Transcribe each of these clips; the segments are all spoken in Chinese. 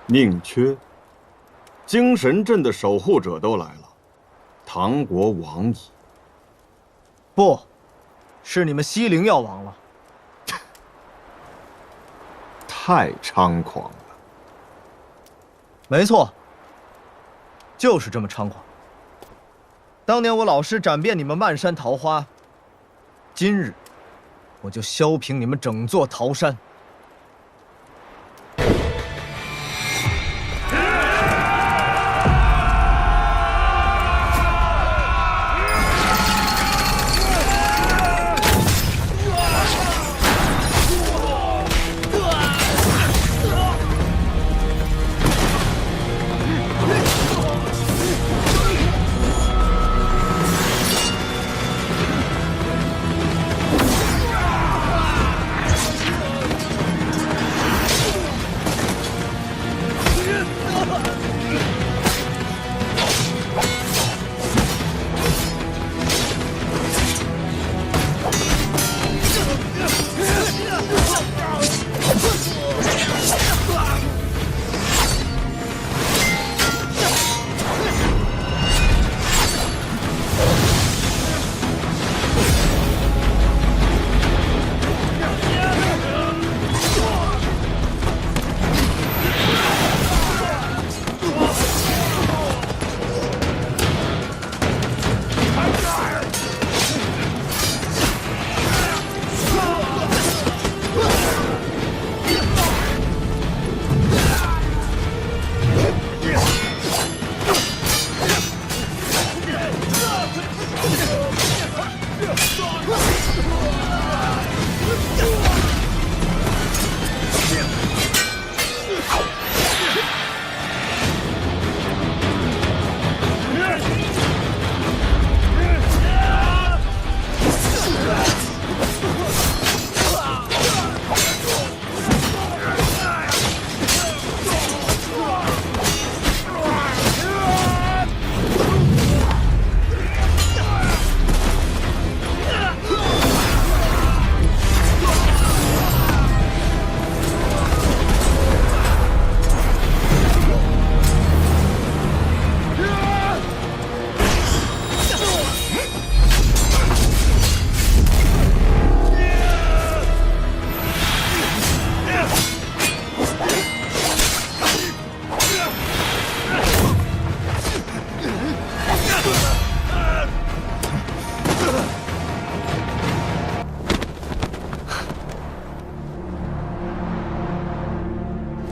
宁缺，精神阵的守护者都来了，唐国亡矣。不，是你们西陵要亡了。太猖狂了。没错，就是这么猖狂。当年我老师斩遍你们漫山桃花，今日我就削平你们整座桃山。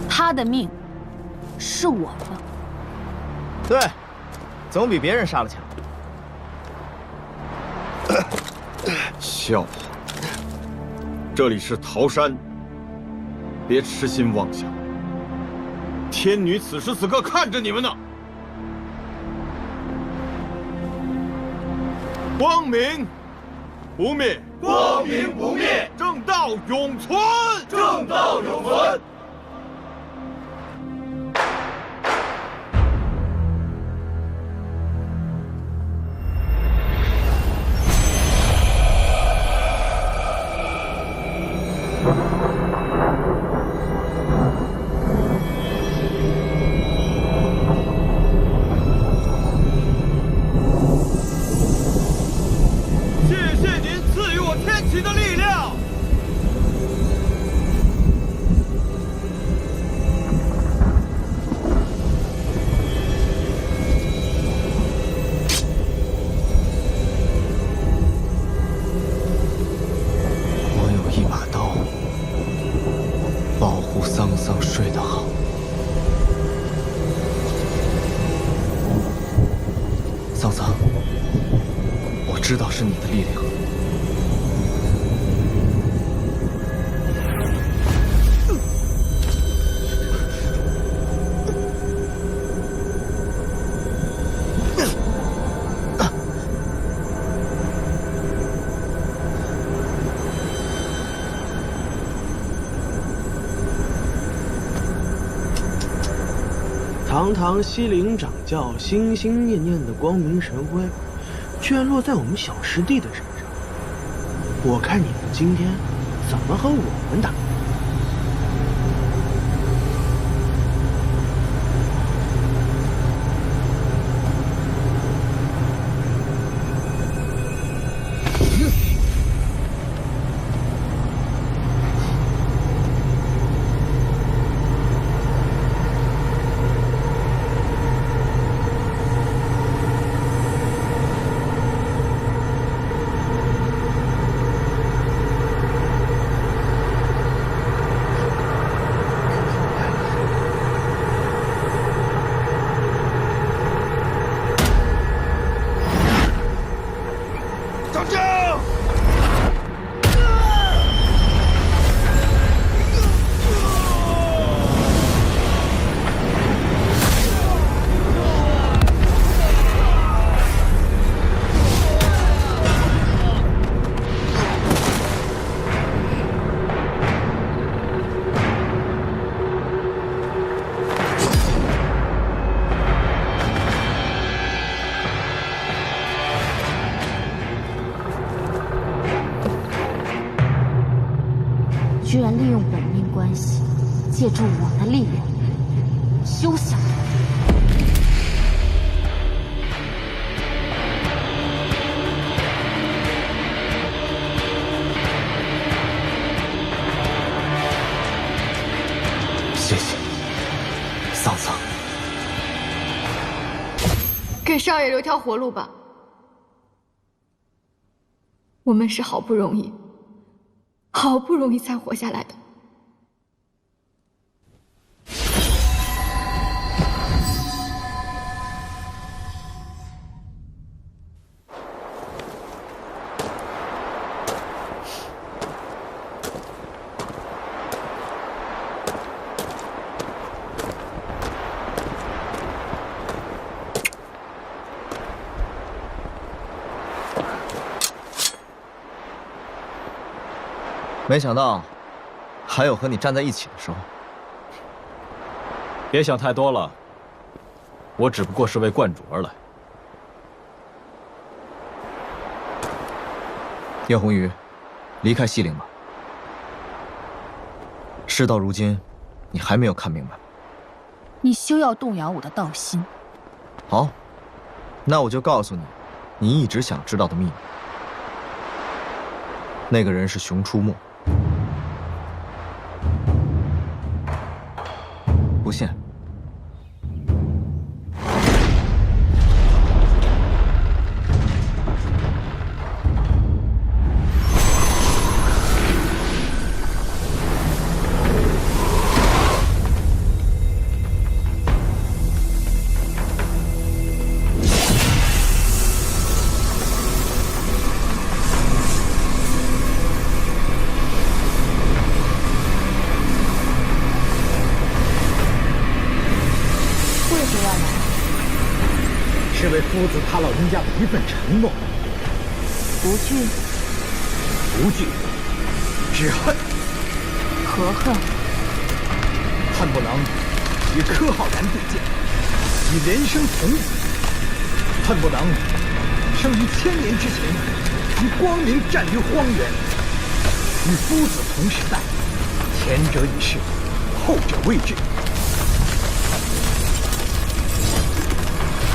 他的命是我的。对，总比别人杀了强。笑话！这里是桃山，别痴心妄想。天女此时此刻看着你们呢。光明不灭，光明不灭，正道永存，正道永存。睡得好。桑桑，我知道是你的力量。堂堂西陵掌教，心心念念的光明神威，居然落在我们小师弟的身上。我看你们今天怎么和我们打？利用本命关系，借助我的力量，休想！谢谢，桑桑。给少爷留条活路吧。我们是好不容易才活下来的。没想到，还有和你站在一起的时候。别想太多了，我只不过是为观主而来。叶红宇，离开西陵吧。事到如今，你还没有看明白。你休要动摇我的道心。好，那我就告诉你，你一直想知道的秘密。那个人是熊出没。不信？是为夫子他老人家的一份承诺。不惧，不惧，只恨。何恨？恨不能与柯浩然对剑，与人生同死；恨不能生于1000年之前，与光明战于荒原，与夫子同时代。前者已逝，后者未至。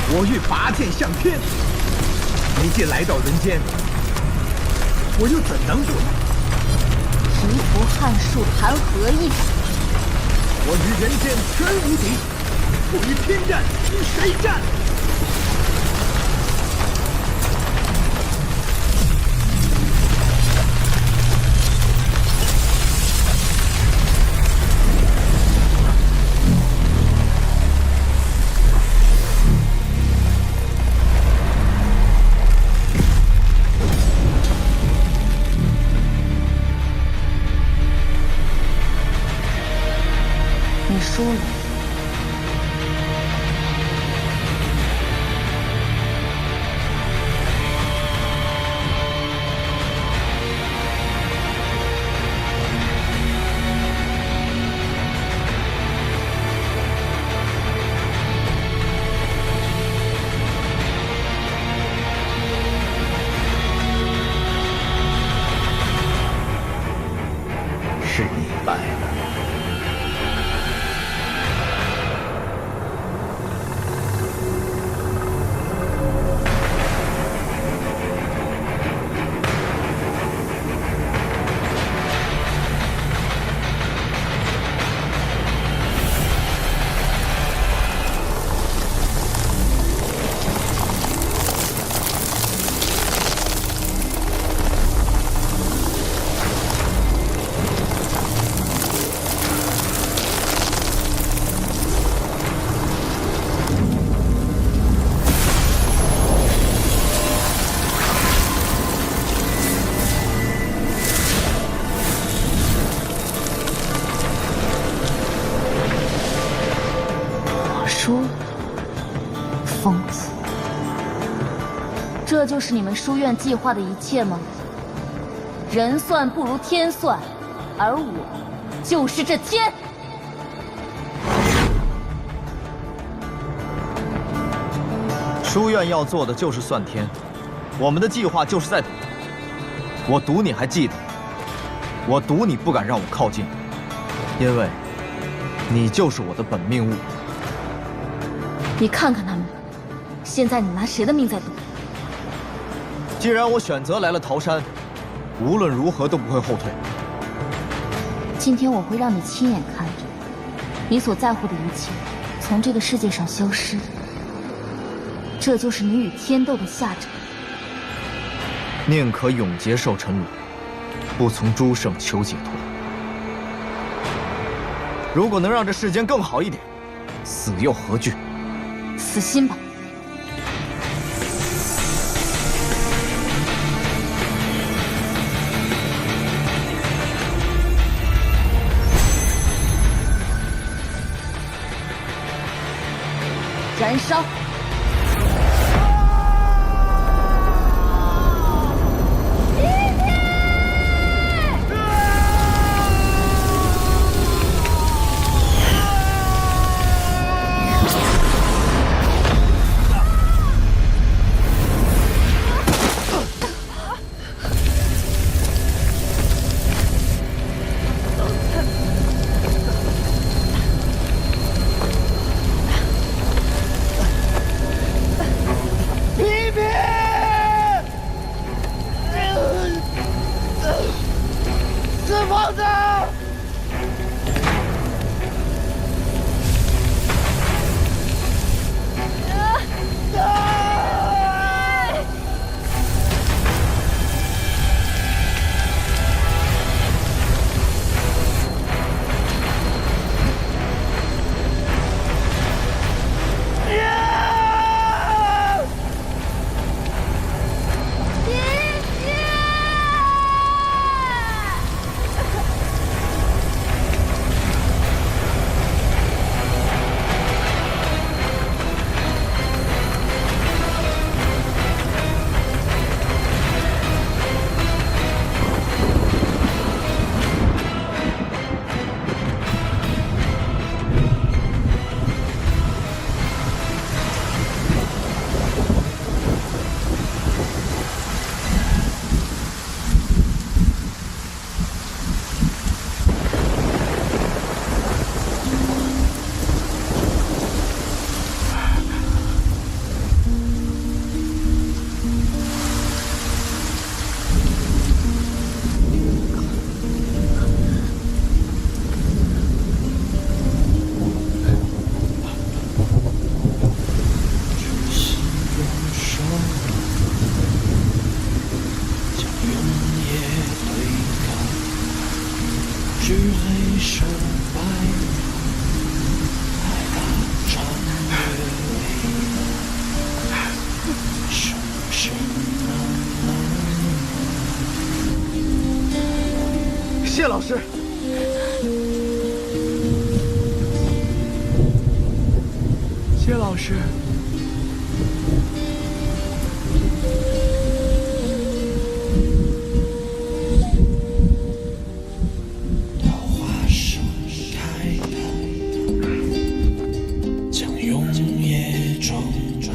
我欲拔剑向天，你既来到人间，我又怎能不来？蚩伏撼树谈何意？我与人间全无敌，不与天战，与谁战？你输了。是你败了。输了，疯子！这就是你们书院计划的一切吗？人算不如天算，而我就是这天。书院要做的就是算天，我们的计划就是在赌。我赌你还记得，我赌你不敢让我靠近。因为你就是我的本命物。你看看他们，现在你拿谁的命在赌？既然我选择来了桃山，无论如何都不会后退。今天我会让你亲眼看着你所在乎的一切从这个世界上消失。这就是你与天斗的下场。宁可永劫受沉沦，不从诸圣求解脱。如果能让这世间更好一点，死又何惧？死心吧。燃烧！谢老师。谢老师。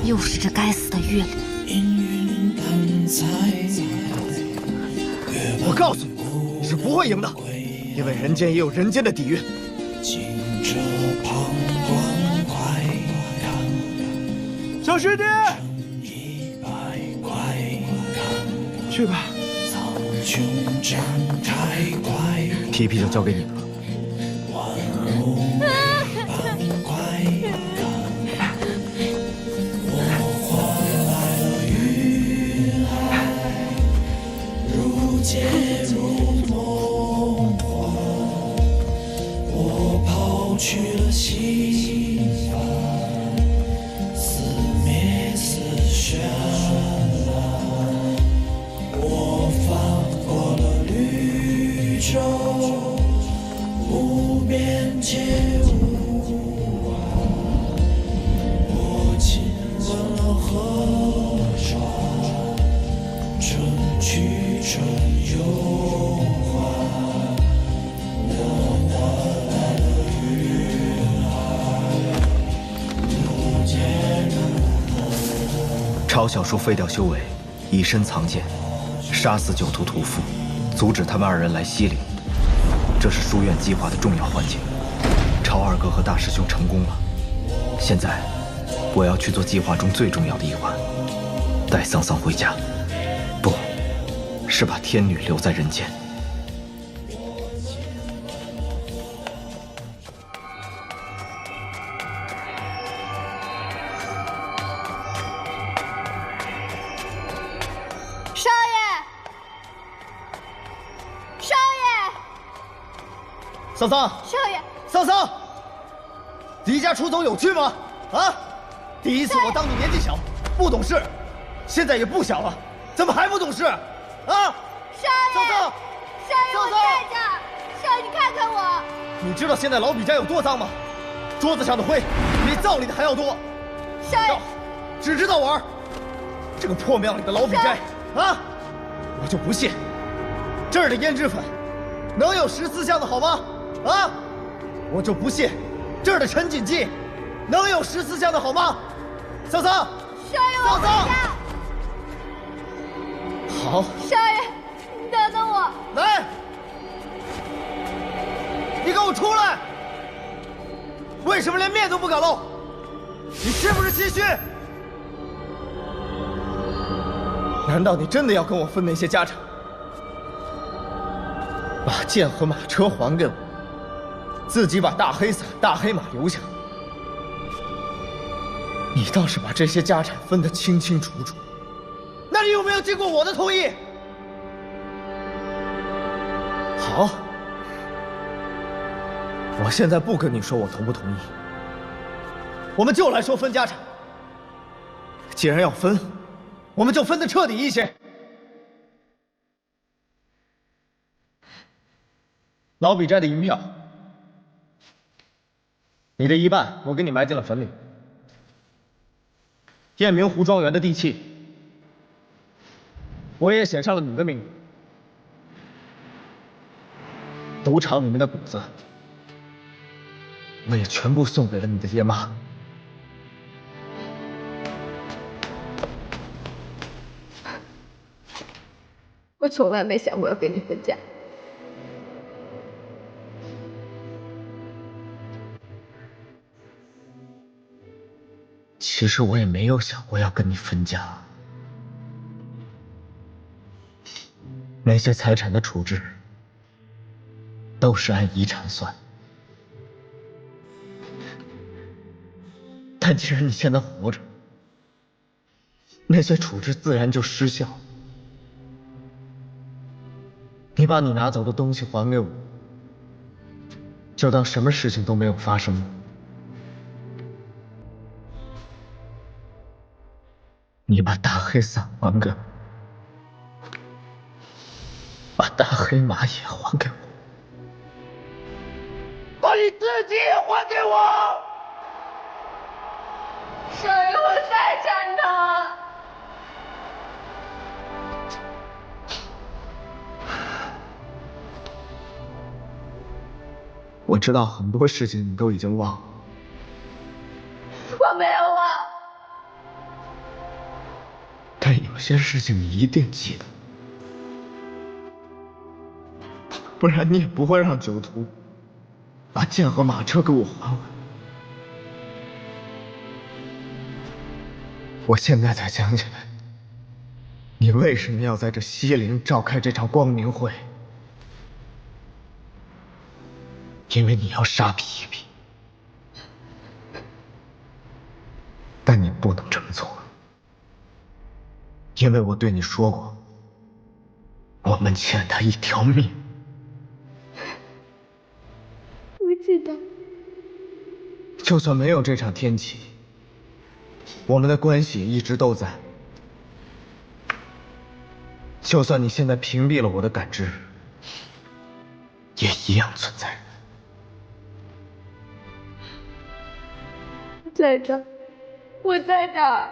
又是这该死的月亮！我告诉你，你是不会赢的，因为人间也有人间的底蕴。小师弟，去吧。皮皮就交给你了。去了西方，四灭四旋我翻过了绿洲，无边界无我亲吻了河川，春去春又还。抄小叔废掉修为，以身藏剑，杀死9屠屠夫，阻止他们2人来西陵。这是书院计划的重要环节。朝二哥和大师兄成功了，现在我要去做计划中最重要的一环，带桑桑回家，不是把天女留在人间。少爷，少爷，桑桑，少爷，桑桑，离家出走有趣吗？啊！第一次我当你年纪小，不懂事，现在也不小了，怎么还不懂事？啊！少爷，桑桑，少爷，我在这儿。少爷，你看看我。你知道现在老比斋有多脏吗？桌子上的灰比灶里的还要多。少爷，只知道玩。这个破庙里的老比斋啊，我就不信这儿的胭脂粉能有14香的好吗？啊，我就不信这儿的陈锦记能有14香的好吗？桑桑，少爷，我回家。好，少爷，你等等我。来，你给我出来！为什么连面都不敢露？你是不是心虚？难道你真的要跟我分那些家产？把剑和马车还给我，自己把大黑伞、大黑马留下。你倒是把这些家产分得清清楚楚，那你有没有经过我的同意？好，我现在不跟你说我同不同意，我们就来说分家产。既然要分，我们就分得彻底一些。老比斋的银票，你的一半我给你埋进了坟里。雁鸣湖庄园的地契，我也写上了你的名字。赌场里面的谷子，我也全部送给了你的爹妈。我从来没想过要跟你分家。其实我也没有想过要跟你分家。那些财产的处置都是按遗产算，但既然你现在活着，那些处置自然就失效。你把你拿走的东西还给我，就当什么事情都没有发生过。你把大黑伞还给我，把大黑马也还给我，把你自己也还给我。少爷，我在这儿呢。我知道很多事情你都已经忘了，我没有忘。但有些事情你一定记得，不然你也不会让酒徒把剑和马车给我还回来。我现在才想起来，你为什么要在这西陵召开这场光明会？因为你要杀皮皮，但你不能这么做，因为我对你说过，我们欠他一条命。我知道。就算没有这场天启，我们的关系一直都在。就算你现在屏蔽了我的感知，也一样存在。在这儿，我在这儿。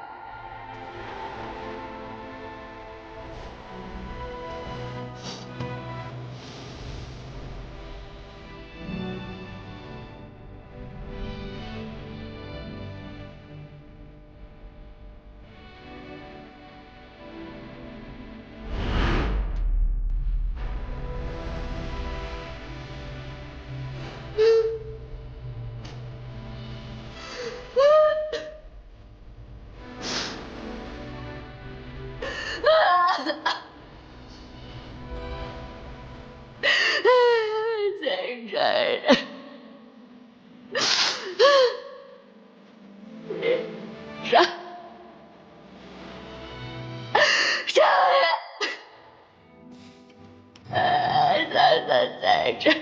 来着？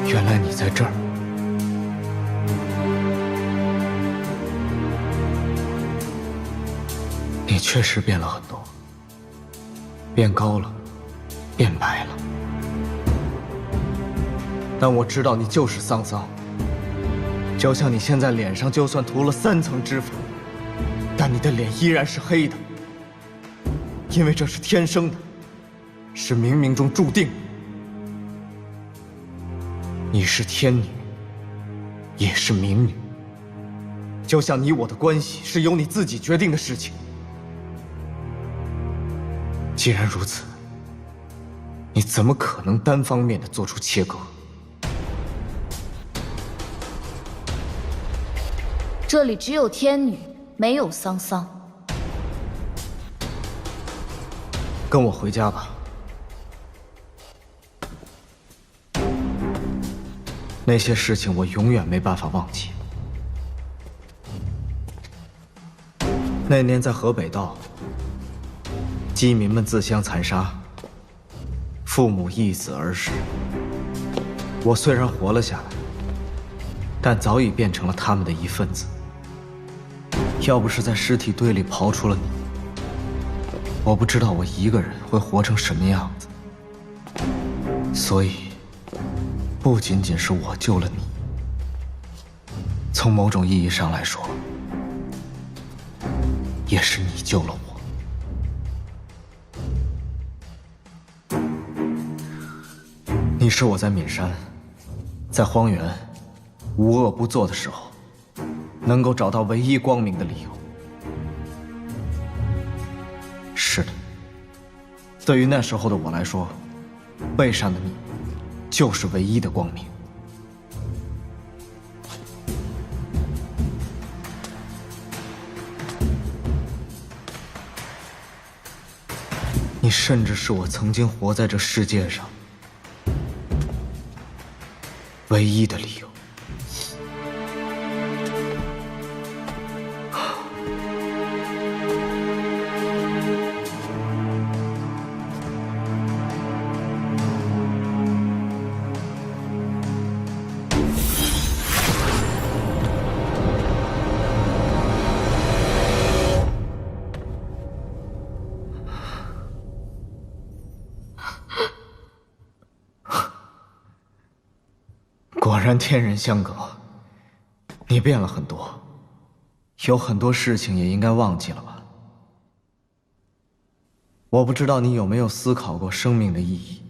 原来你在这儿。你确实变了很多，变高了，变白了。但我知道你就是桑桑，就像你现在脸上就算涂了3层脂肪，但你的脸依然是黑的，因为这是天生的，是冥冥中注定的。你是天女，也是冥女。就像你我的关系是由你自己决定的事情。既然如此，你怎么可能单方面的做出切割？这里只有天女，没有桑桑。跟我回家吧。那些事情我永远没办法忘记。那年在河北道，饥民们自相残杀，父母易子而逝。我虽然活了下来，但早已变成了他们的一份子。要不是在尸体堆里刨出了你，我不知道我一个人会活成什么样子。所以不仅仅是我救了你，从某种意义上来说，也是你救了我。你是我在岷山，在荒原，无恶不作的时候，能够找到唯一光明的理由。是的，对于那时候的我来说，背上的你就是唯一的光明。你甚至是我曾经活在这世界上唯一的理由。果然天人相隔，你变了很多，有很多事情也应该忘记了吧？我不知道你有没有思考过生命的意义。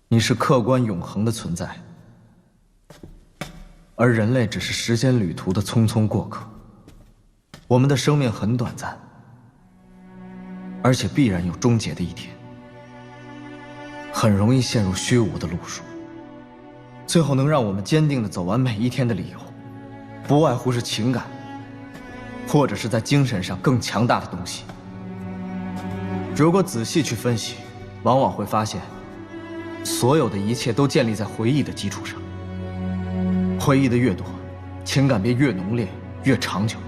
你是客观永恒的存在，而人类只是时间旅途的匆匆过客。我们的生命很短暂，而且必然有终结的一天，很容易陷入虚无的路数。最后能让我们坚定地走完每一天的理由，不外乎是情感，或者是在精神上更强大的东西。如果仔细去分析，往往会发现，所有的一切都建立在回忆的基础上。回忆的越多，情感便越浓烈，越长久。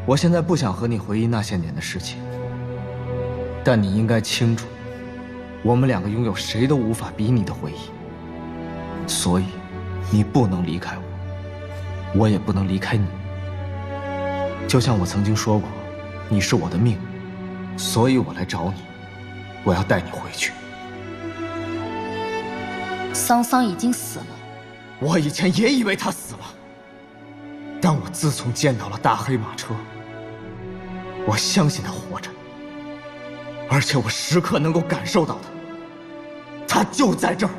我现在不想和你回忆那些年的事情，但你应该清楚，我们两个拥有谁都无法比拟的回忆，所以你不能离开我，我也不能离开你。就像我曾经说过，你是我的命，所以我来找你，我要带你回去。桑桑已经死了。我以前也以为他死了，但我自从见到了大黑马车，我相信他活着，而且我时刻能够感受到他就在这儿。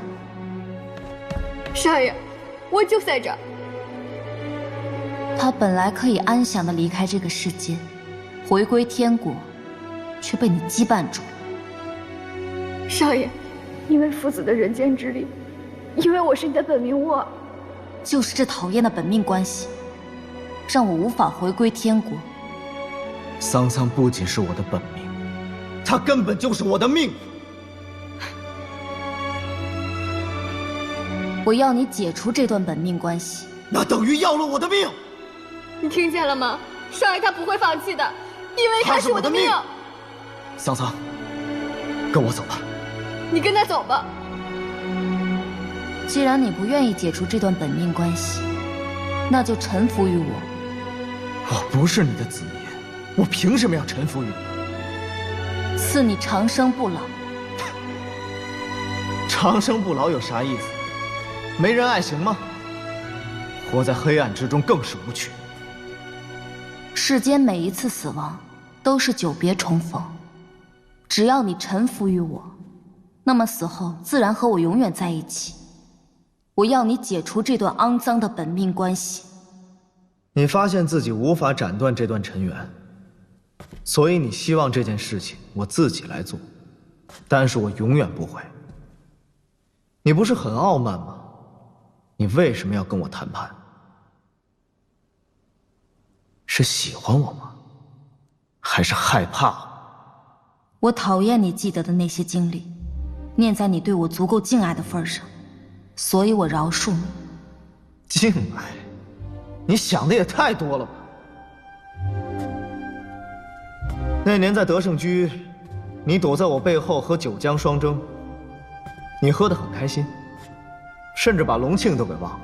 少爷，我就在这儿。他本来可以安详地离开这个世界，回归天国，却被你羁绊住了。少爷，因为父子的人间之力，因为我是你的本命物，就是这讨厌的本命关系，让我无法回归天国。桑桑不仅是我的本命，他根本就是我的命。我要你解除这段本命关系，那等于要了我的命。你听见了吗？少爷他不会放弃的，因为他是我的命。桑桑，跟我走吧。你跟他走吧。既然你不愿意解除这段本命关系，那就臣服于我。我不是你的子民，我凭什么要臣服于你？赐你长生不老。长生不老有啥意思？没人爱行吗？活在黑暗之中更是无趣。世间每一次死亡都是久别重逢，只要你臣服于我，那么死后自然和我永远在一起。我要你解除这段肮脏的本命关系。你发现自己无法斩断这段尘缘，所以你希望这件事情我自己来做，但是我永远不会。你不是很傲慢吗？你为什么要跟我谈判？是喜欢我吗？还是害怕我？我讨厌你记得的那些经历，念在你对我足够敬爱的份上，所以我饶恕你。敬爱？你想的也太多了吧。那年在德胜居，你躲在我背后和九江双征，你喝得很开心，甚至把隆庆都给忘了。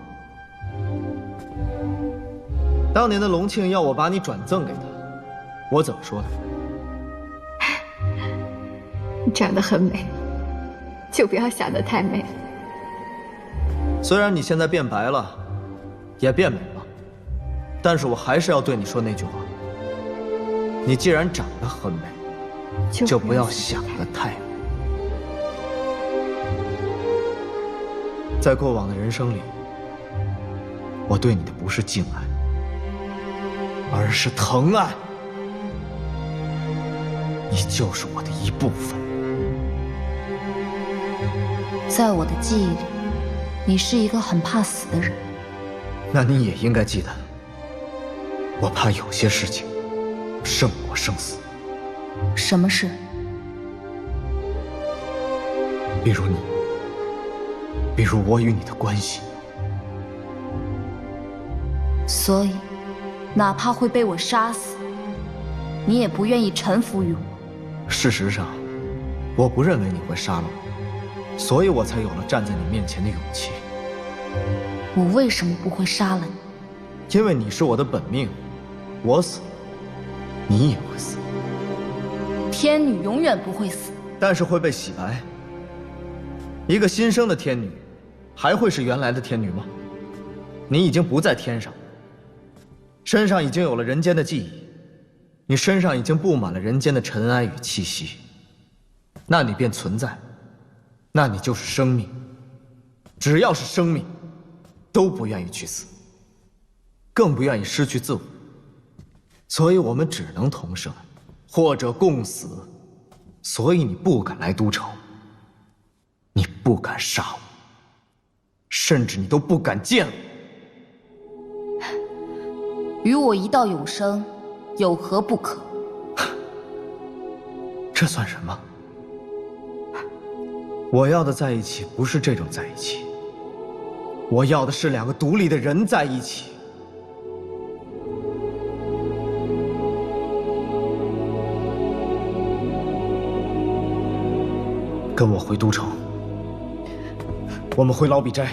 当年的隆庆要我把你转赠给他，我怎么说的？你长得很美，就不要想得太美。虽然你现在变白了，也变美了，但是我还是要对你说那句话：你既然长得很美，就不要想得太美。在过往的人生里，我对你的不是敬爱，而是疼爱。你就是我的一部分。在我的记忆里，你是一个很怕死的人。那你也应该记得，我怕有些事情胜过生死。什么事？比如你，比如我与你的关系。所以，哪怕会被我杀死，你也不愿意臣服于我。事实上，我不认为你会杀了我，所以我才有了站在你面前的勇气。我为什么不会杀了你？因为你是我的本命，我死，你也会死。天女永远不会死，但是会被洗白。一个新生的天女，还会是原来的天女吗？你已经不在天上，身上已经有了人间的记忆，你身上已经布满了人间的尘埃与气息，那你便存在，那你就是生命。只要是生命，都不愿意去死，更不愿意失去自我，所以我们只能同生，或者共死。所以你不敢来都城，你不敢杀我，甚至你都不敢见我。与我一道永生，有何不可？这算什么？我要的在一起不是这种在一起，我要的是两个独立的人在一起。跟我回都城，我们回老比斋，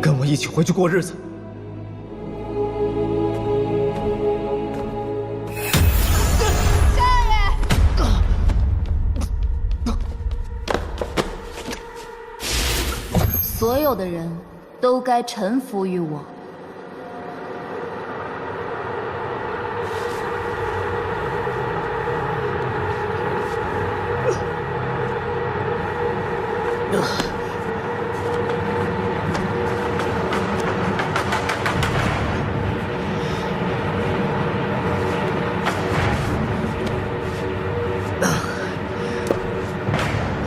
跟我一起回去过日子。所有的人都该臣服于我。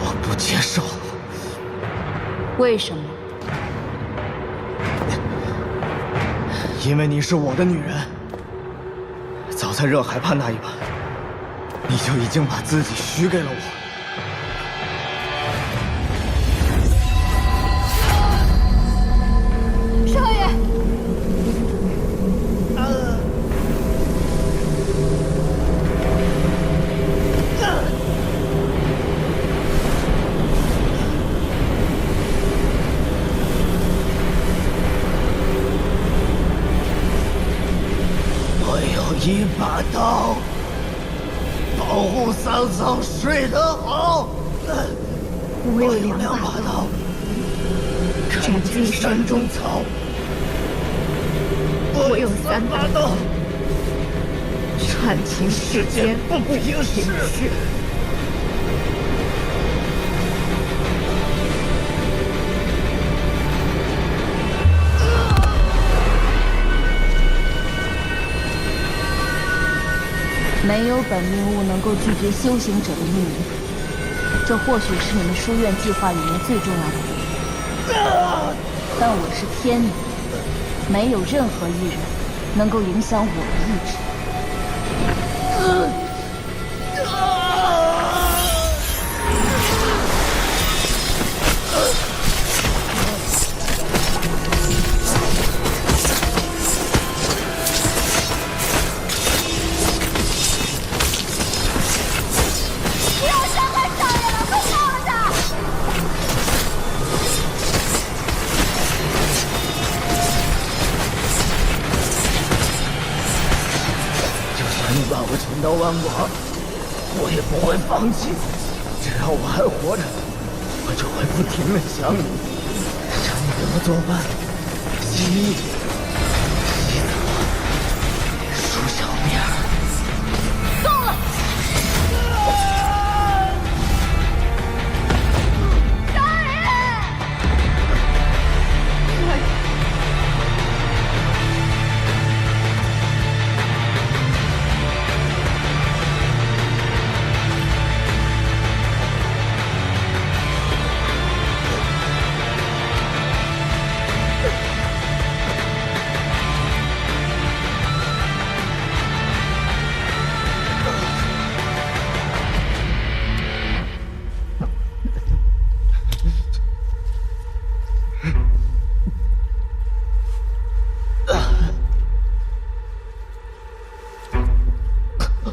我不接受。为什么？因为你是我的女人。早在热海畔那一晚，你就已经把自己许给了我。少爷，我有一把刀，保护桑桑睡得好。我有两把把刀，刀，斩尽山中草。我有三把刀，铲尽世间不平事。没有本命物能够拒绝修行者的命令，这或许是你们书院计划里面最重要的一点。但我是天女，没有任何一人能够影响我的意志。你把我千刀万剐，我也不会放弃。只要我还活着，我就会不停地想你，想你给我做饭、洗衣服、洗澡、梳小辫儿。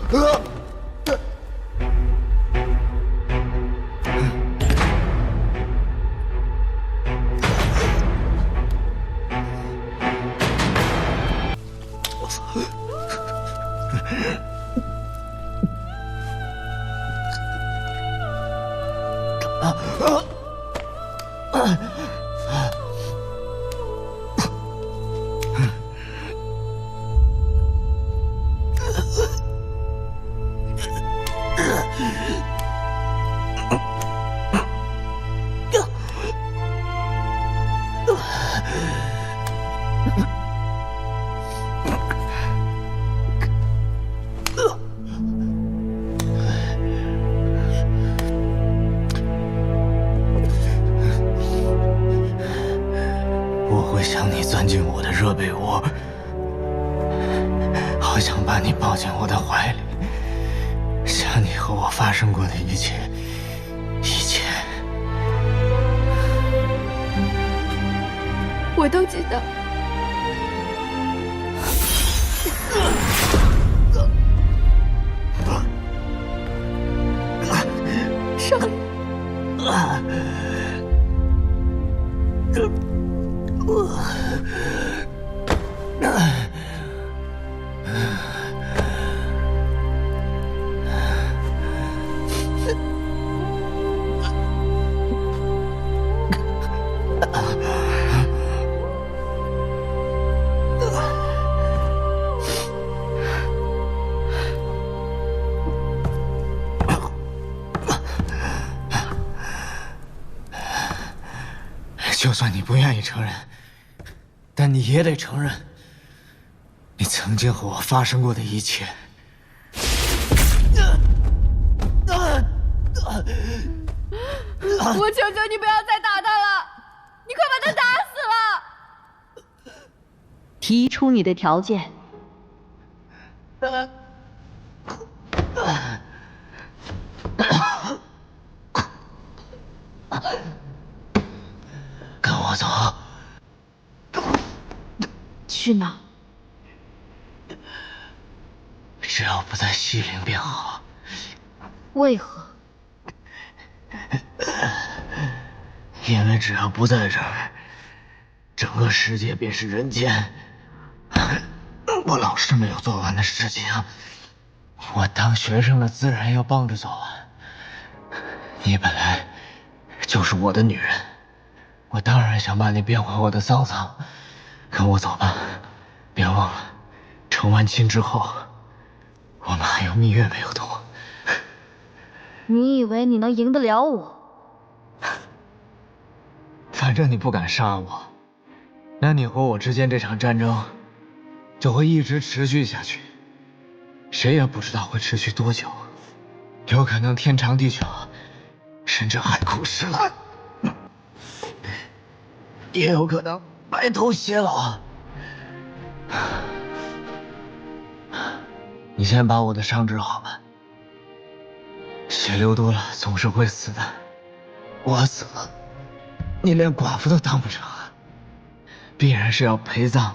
够了！我会想你钻进我的热被窝，好想把你抱进我的怀里，想你和我发生过的一切，一切。我都记得。少爷，就算你不愿意承认，但你也得承认，你曾经和我发生过的一切。我求求你不要再打他了，你快把他打死了！提出你的条件。跟我走。去哪？只要不在西陵便好。为何？因为只要不在这儿，整个世界便是人间。我老师没有做完的事情，我当学生的自然要帮着做完。你本来就是我的女人，我当然想把你变回我的桑桑。跟我走吧，别忘了，成完亲之后，我们还有蜜月没有度。你以为你能赢得了我？反正你不敢杀我，那你和我之间这场战争就会一直持续下去，谁也不知道会持续多久，有可能天长地久，甚至海枯石烂，也有可能白头偕老。你先把我的伤治好吧，血流多了总是会死的，我死了，你连寡妇都当不成，必然是要陪葬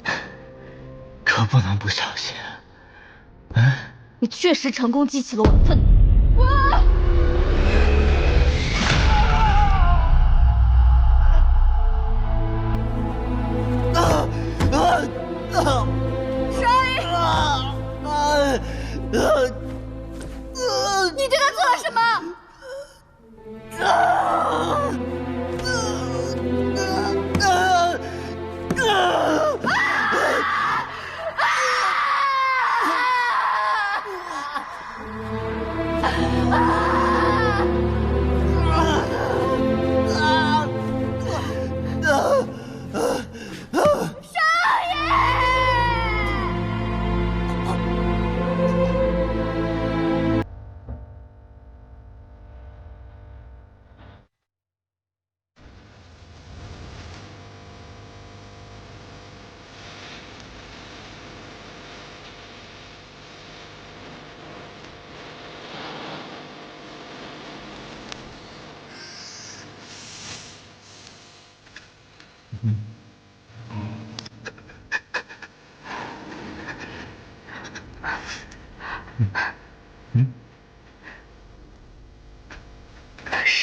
的，可不能不小心。你确实成功激起了我的愤怒。你对他做了什么？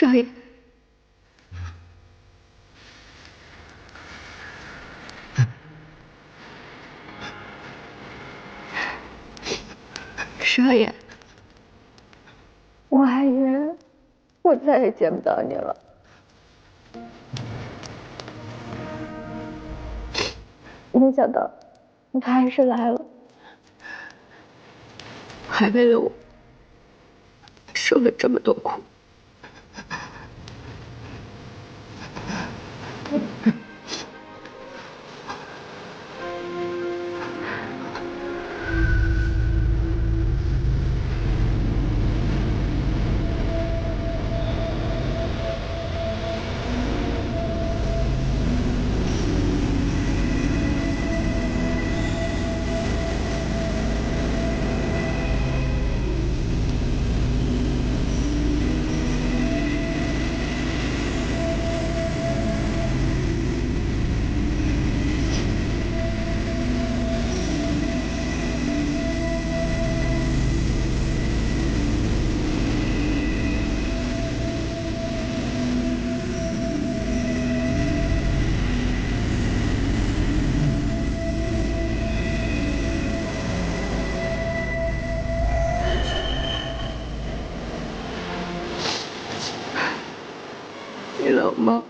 少爷，少爷，我还以为我再也见不到你了。没想到你还是来了，还为了我受了这么多苦。冷吗？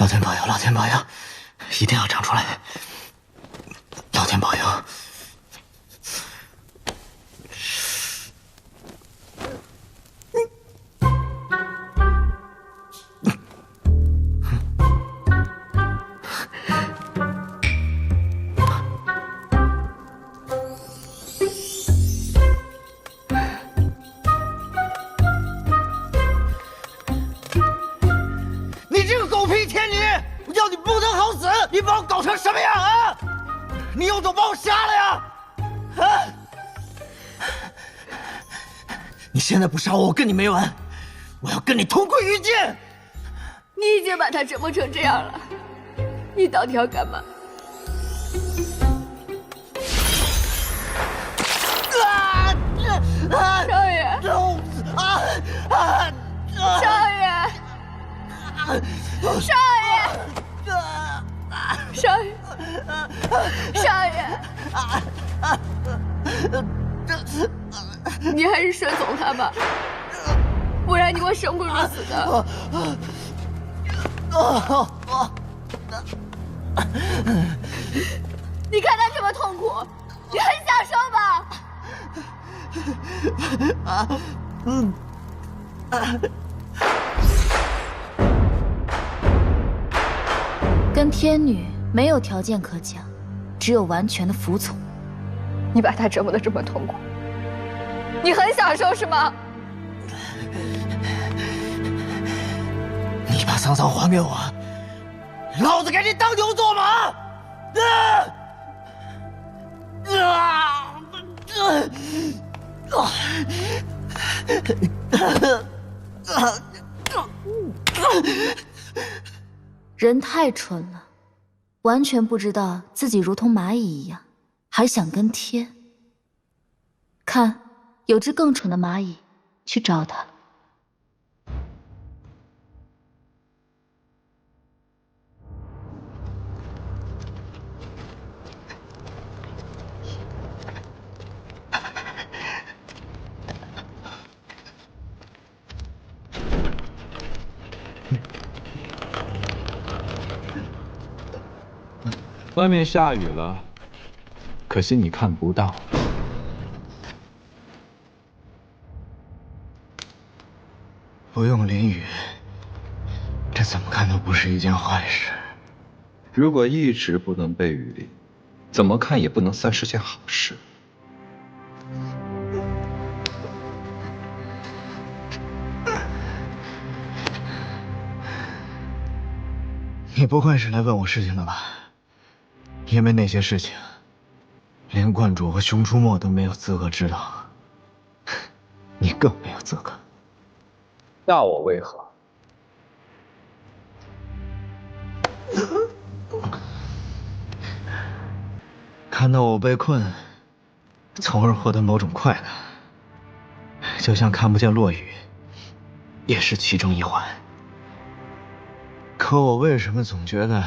老天保佑，老天保佑，一定要长出来！老天保佑！你这个狗屁天女！要你不得好死！你把我搞成什么样啊？你有种把我杀了呀！啊！你现在不杀我，我跟你没完！我要跟你同归于尽！你已经把他折磨成这样了，你到底要干嘛？少爷！少爷！少爷！少爷！少爷！你还是顺从他吧，不然你会生不如死的。你看他这么痛苦，你很享受吧？跟天女没有条件可讲，只有完全的服从。你把他折磨得这么痛苦，你很享受是吗？你把桑桑还给我，老子给你当牛做马！人太蠢了，完全不知道自己如同蚂蚁一样，还想跟天。看，有只更蠢的蚂蚁，去找他。外面下雨了，可惜你看不到。不用淋雨，这怎么看都不是一件坏事。如果一直不能被雨淋，怎么看也不能算是件好事。你不会是来问我事情的吧？因为那些事情，连观主和熊出没都没有资格知道，你更没有资格。要我为何？看到我被困，从而获得某种快乐，就像看不见落雨，也是其中一环。可我为什么总觉得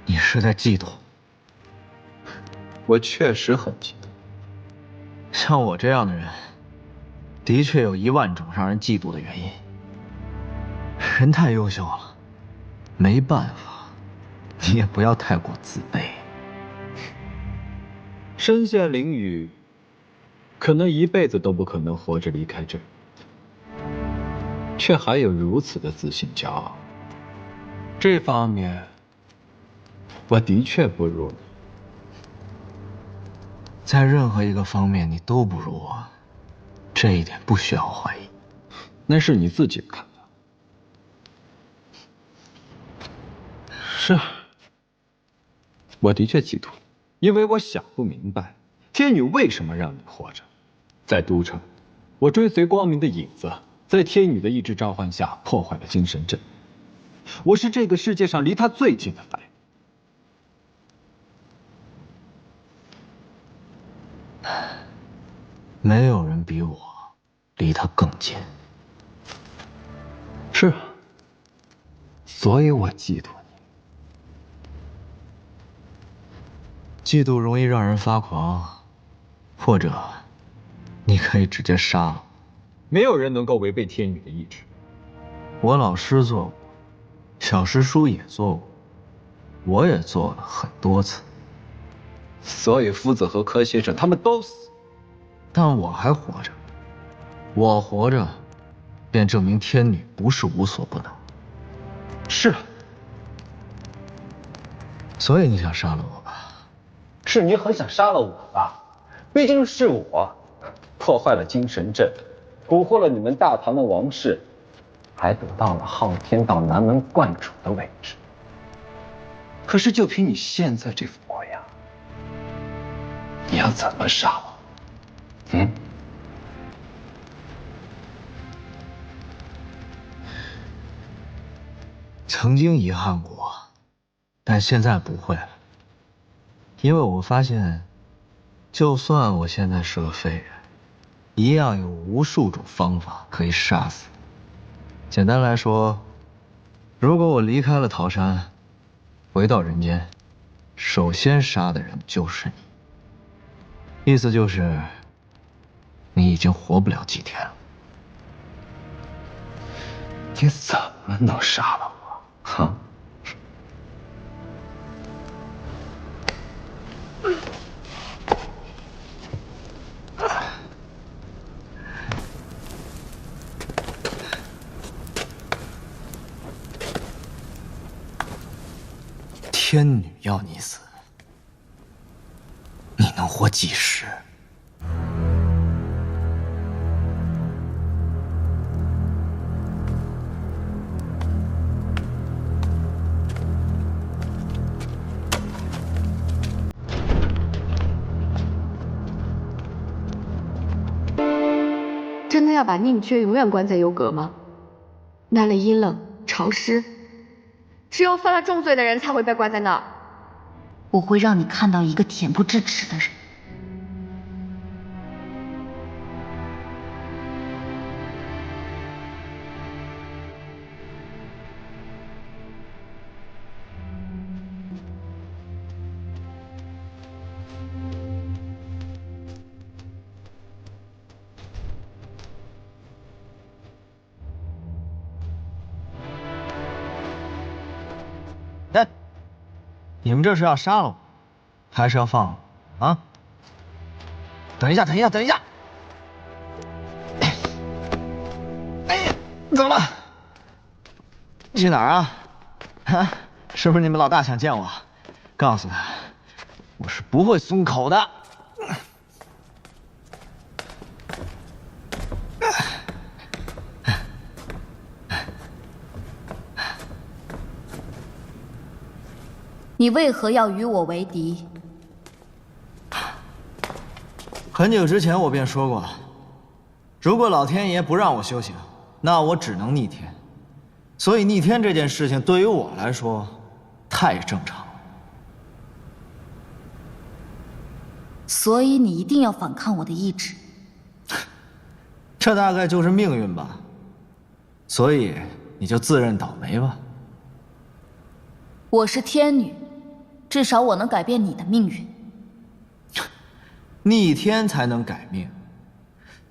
你是在嫉妒？我确实很嫉妒。像我这样的人，的确有10000种让人嫉妒的原因。人太优秀了，没办法，你也不要太过自卑。身陷囹圄，可能一辈子都不可能活着离开这里，却还有如此的自信骄傲。这方面，我的确不如你。在任何一个方面，你都不如我，这一点不需要怀疑。那是你自己看的。是，我的确嫉妒你，因为我想不明白，天女为什么让你活着。在都城，我追随光明的影子，在天女的意志召唤下破坏了精神阵。我是这个世界上离她最近的凡人。没有人比我离他更近。是，所以我嫉妒你。嫉妒容易让人发狂，或者你可以直接杀了。没有人能够违背天女的意志。我老师做过，小师叔也做过，我也做了很多次。所以夫子和柯先生他们都死，但我还活着。我活着，便证明天女不是无所不能。是。所以你想杀了我吧？是你很想杀了我吧？毕竟是我破坏了精神阵，蛊惑了你们大唐的王室，还得到了昊天道南门观主的位置。可是就凭你现在这副模样，你要怎么杀我？曾经遗憾过，但现在不会了，因为我发现，就算我现在是个废人，一样有无数种方法可以杀死你。简单来说，如果我离开了桃山，回到人间，首先杀的人就是你。意思就是，你已经活不了几天了。你怎么能杀了我？哈！天女要你死，你能活几时？真的要把宁缺永远关在幽阁吗？那里阴冷潮湿，只有犯了重罪的人才会被关在那儿。我会让你看到一个恬不知耻的人。哎，你们这是要杀了我，还是要放我啊？等一下，等一下，等一下！哎呀，怎么了？去哪儿啊？啊，是不是你们老大想见我？告诉他，我是不会松口的。你为何要与我为敌？很久之前我便说过，如果老天爷不让我修行，那我只能逆天。所以逆天这件事情对于我来说，太正常了。所以你一定要反抗我的意志。这大概就是命运吧。所以你就自认倒霉吧。我是天女，至少我能改变你的命运。逆天才能改命。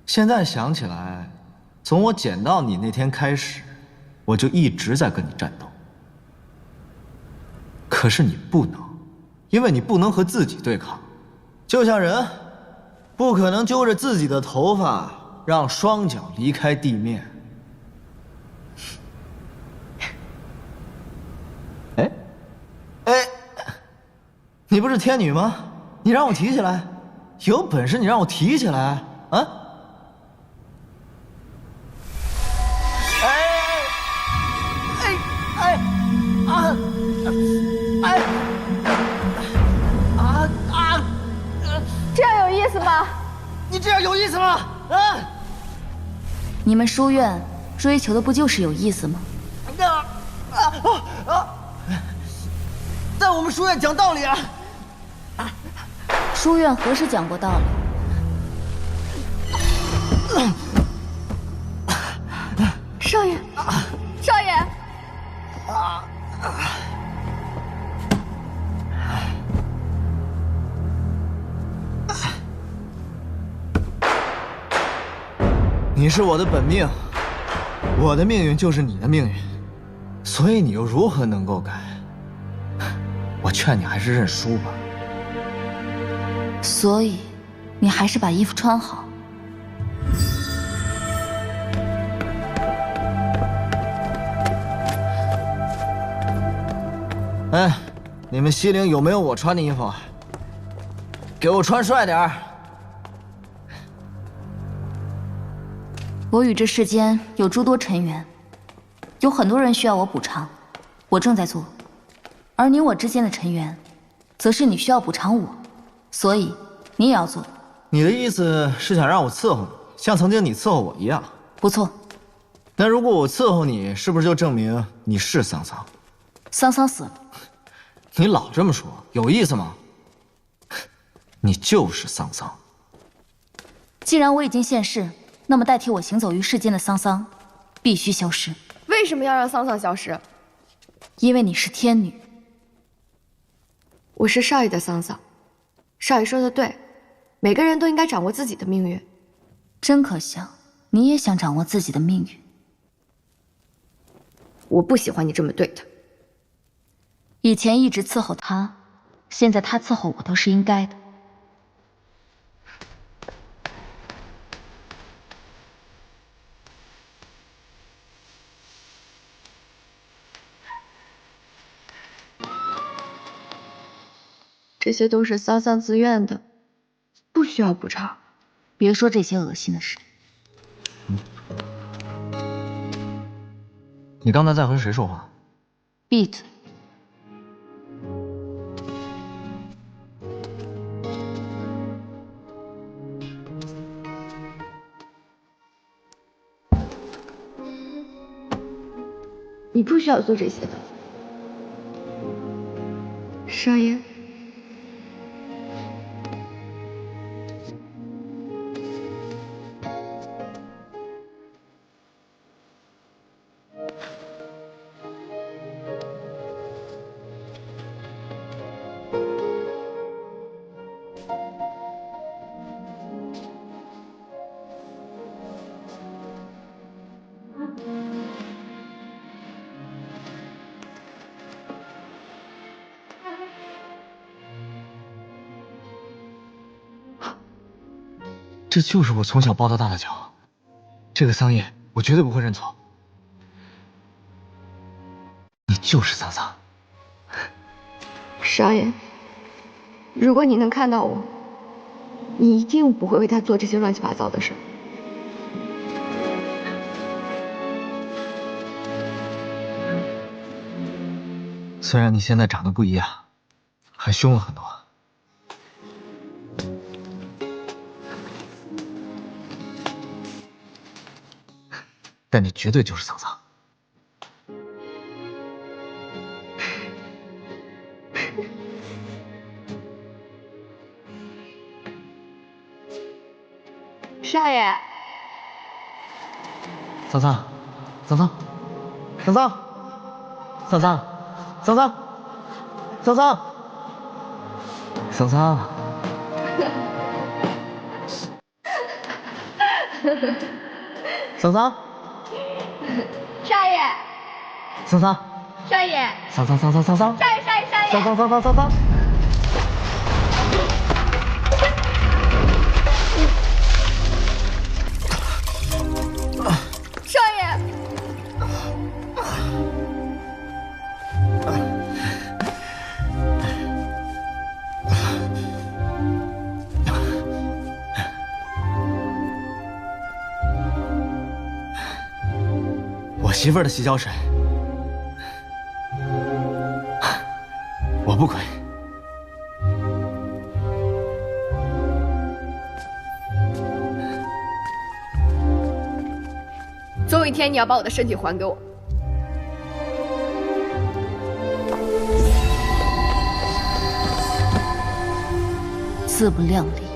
现在想起来，从我捡到你那天开始，我就一直在跟你战斗。可是你不能，因为你不能和自己对抗。就像人，不可能揪着自己的头发，让双脚离开地面。哎，你不是天女吗？你让我提起来，有本事你让我提起来啊！这样有意思吗？你这样有意思吗？啊！你们书院追求的不就是有意思吗？在我们书院讲道理啊！书院何时讲过道理？少爷，少爷！你是我的本命，我的命运就是你的命运，所以你又如何能够改？我劝你还是认输吧。所以，你还是把衣服穿好。哎，你们西陵有没有我穿的衣服？给我穿帅点儿。我与这世间有诸多尘缘，有很多人需要我补偿，我正在做。而你我之间的尘缘，则是你需要补偿我，所以你也要做。你的意思是想让我伺候你，像曾经你伺候我一样？不错。那如果我伺候你，是不是就证明你是桑桑？桑桑死了。你老这么说，有意思吗？你就是桑桑。既然我已经现世，那么代替我行走于世间的桑桑，必须消失。为什么要让桑桑消失？因为你是天女。我是少爷的桑桑，少爷说的对，每个人都应该掌握自己的命运。真可笑，你也想掌握自己的命运。我不喜欢你这么对他。以前一直伺候他，现在他伺候我都是应该的。这些都是桑桑自愿的，不需要补偿。别说这些恶心的事。你刚才在和谁说话？闭嘴。你不需要做这些的，少爷。这就是我从小抱到大的脚，这个桑叶我绝对不会认错。你就是桑桑。少爷，如果你能看到我，你一定不会为他做这些乱七八糟的事。虽然你现在长得不一样，还凶了很多。但你绝对就是桑桑。少爷，桑桑，桑桑，桑桑，桑桑，桑桑，桑桑，桑桑。桑桑，少爷，桑桑，少爷，桑桑，桑桑，桑桑，少爷，少爷，少爷，桑桑，桑桑，桑桑。少爷，我媳妇儿的洗脚水，我不亏。总有一天你要把我的身体还给我。自不量力。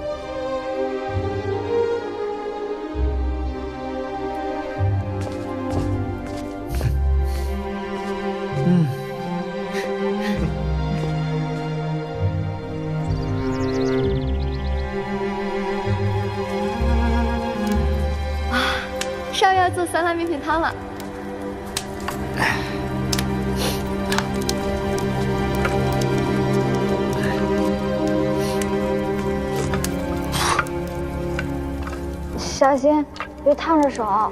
少爷要做酸辣面片汤了。小心，别烫着手。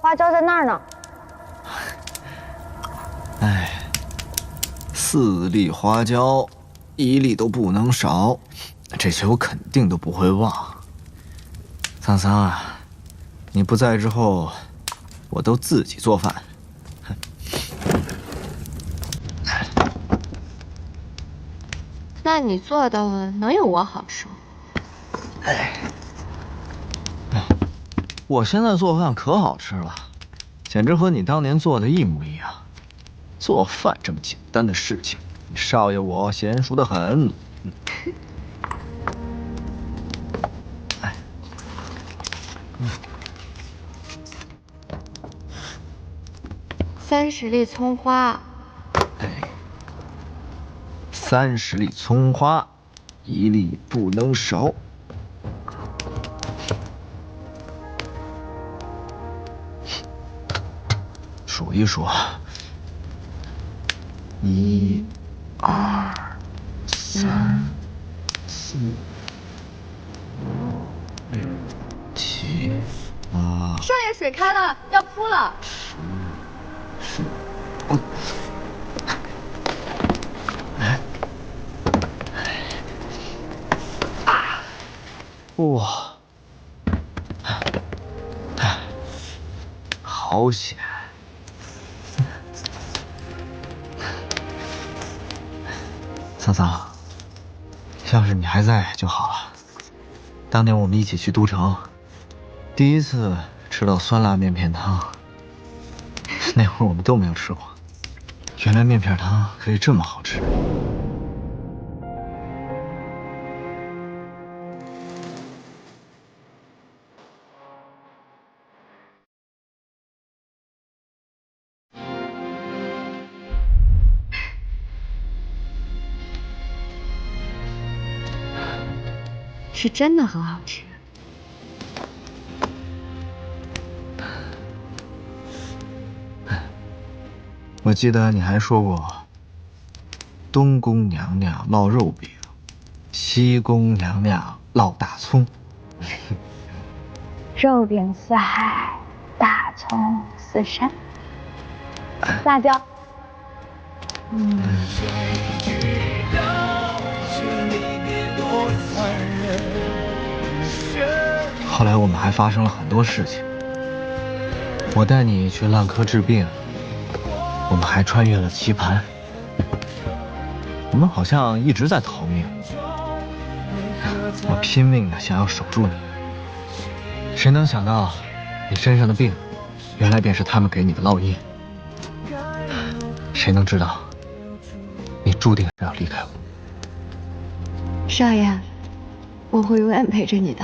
花椒在那儿呢。哎，4粒花椒，1粒都不能少，这些我肯定都不会忘。桑桑啊，你不在之后，我都自己做饭。那你做的能有我好吃吗？我现在做饭可好吃了，简直和你当年做的一模一样。做饭这么简单的事情，少爷我娴熟得很。30粒葱花。30粒葱花，1粒不能少。数一数，1、2、3、4、5、6、7、8。少爷，水开了，要扑了。哇，好险！桑桑，要是你还在就好了。当年我们一起去都城，第一次吃到酸辣面片汤，那会儿我们都没有吃过，原来面片汤可以这么好吃。是真的很好吃。我记得你还说过，东宫娘娘烙肉饼，西宫娘娘烙大葱。肉饼似海，大葱似山，辣椒。后来我们还发生了很多事情。我带你去浪科治病，我们还穿越了棋盘。我们好像一直在逃命。我拼命的想要守住你，谁能想到，你身上的病，原来便是他们给你的烙印。谁能知道，你注定是要离开我。少爷，我会永远陪着你的。